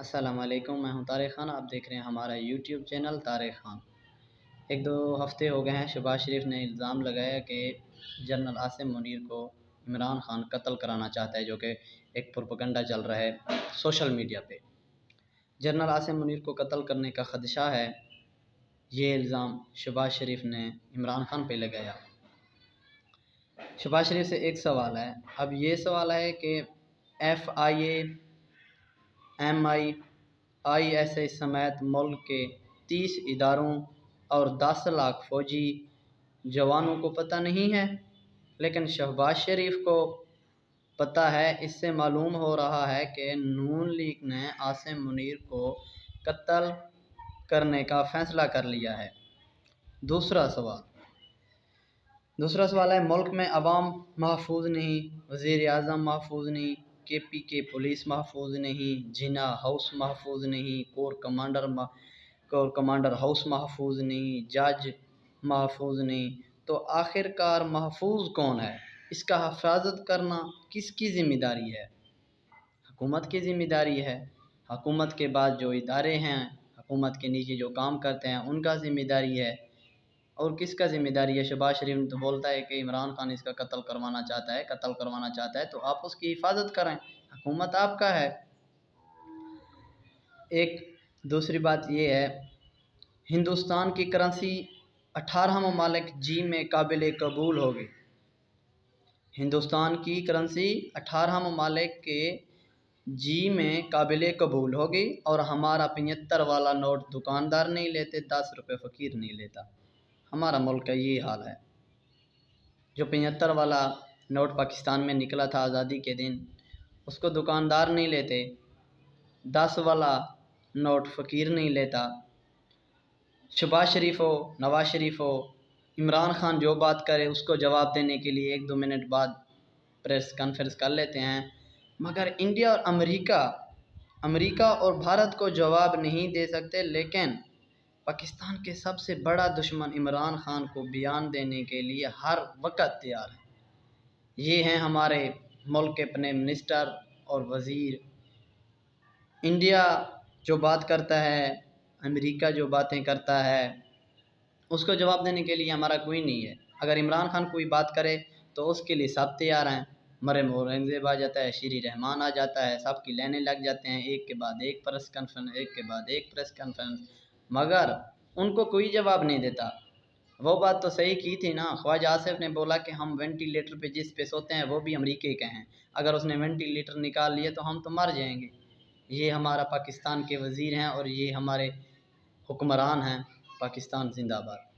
السلام علیکم، میں ہوں طارق خان۔ آپ دیکھ رہے ہیں ہمارا یوٹیوب چینل طارق خان۔ ایک دو ہفتے ہو گئے ہیں، شہباز شریف نے الزام لگایا کہ جنرل عاصم منیر کو عمران خان قتل کرانا چاہتا ہے، جو کہ ایک پروپیگنڈا چل رہا ہے سوشل میڈیا پہ۔ جنرل عاصم منیر کو قتل کرنے کا خدشہ ہے، یہ الزام شہباز شریف نے عمران خان پہ لگایا۔ شہباز شریف سے ایک سوال ہے، اب یہ سوال ہے کہ FIA MI سمیت ملک کے 30 اداروں اور 10 لاکھ فوجی جوانوں کو پتہ نہیں ہے، لیکن شہباز شریف کو پتہ ہے۔ اس سے معلوم ہو رہا ہے کہ نون لیگ نے عاصم منیر کو قتل کرنے کا فیصلہ کر لیا ہے۔ دوسرا سوال ہے، ملک میں عوام محفوظ نہیں، وزیر اعظم محفوظ نہیں، KP کے پولیس محفوظ نہیں، جناح ہاؤس محفوظ نہیں، کور کمانڈر ہاؤس محفوظ نہیں، جج محفوظ نہیں، تو آخر کار محفوظ کون ہے؟ اس کا حفاظت کرنا کس کی ذمہ داری ہے؟ حکومت کی ذمہ داری ہے۔ حکومت کے بعد جو ادارے ہیں، حکومت کے نیچے جو کام کرتے ہیں، ان کا ذمہ داری ہے۔ اور کس کا ذمہ داری ہے؟ شہباز شریف تو بولتا ہے کہ عمران خان اس کا قتل کروانا چاہتا ہے، تو آپ اس کی حفاظت کریں، حکومت آپ کا ہے۔ ایک دوسری بات یہ ہے، ہندوستان کی کرنسی 18 ممالک جی میں قابل قبول ہوگی۔ ہندوستان کی کرنسی 18 ممالک کے جی میں قابل قبول ہوگی، اور ہمارا 75 والا نوٹ دکاندار نہیں لیتے، 10 روپے فقیر نہیں لیتا۔ ہمارا ملک کا یہ حال ہے۔ جو 75 والا نوٹ پاکستان میں نکلا تھا آزادی کے دن، اس کو دکاندار نہیں لیتے، 10 والا نوٹ فقیر نہیں لیتا۔ شہباز شریف ہو، نواز شریف ہو، عمران خان جو بات کرے اس کو جواب دینے کے لیے 1-2 منٹ بعد پریس کانفرنس کر لیتے ہیں، مگر انڈیا اور امریکہ اور بھارت کو جواب نہیں دے سکتے، لیکن پاکستان کے سب سے بڑا دشمن عمران خان کو بیان دینے کے لیے ہر وقت تیار ہے۔ یہ ہیں ہمارے ملک کے اپنے منسٹر اور وزیر۔ انڈیا جو بات کرتا ہے، امریکہ جو باتیں کرتا ہے، اس کو جواب دینے کے لیے ہمارا کوئی نہیں ہے۔ اگر عمران خان کوئی بات کرے تو اس کے لیے سب تیار ہیں۔ مریم اورنگزیب آ جاتا ہے، شیری رحمان آ جاتا ہے، سب کی لائنیں لگ جاتے ہیں، ایک کے بعد ایک پریس کانفرنس، مگر ان کو کوئی جواب نہیں دیتا۔ وہ بات تو صحیح کی تھی نا، خواجہ آصف نے بولا کہ ہم وینٹیلیٹر پہ جس پہ سوتے ہیں وہ بھی امریکہ کے ہیں، اگر اس نے وینٹیلیٹر نکال لیے تو ہم تو مر جائیں گے۔ یہ ہمارا پاکستان کے وزیر ہیں اور یہ ہمارے حکمران ہیں۔ پاکستان زندہ باد۔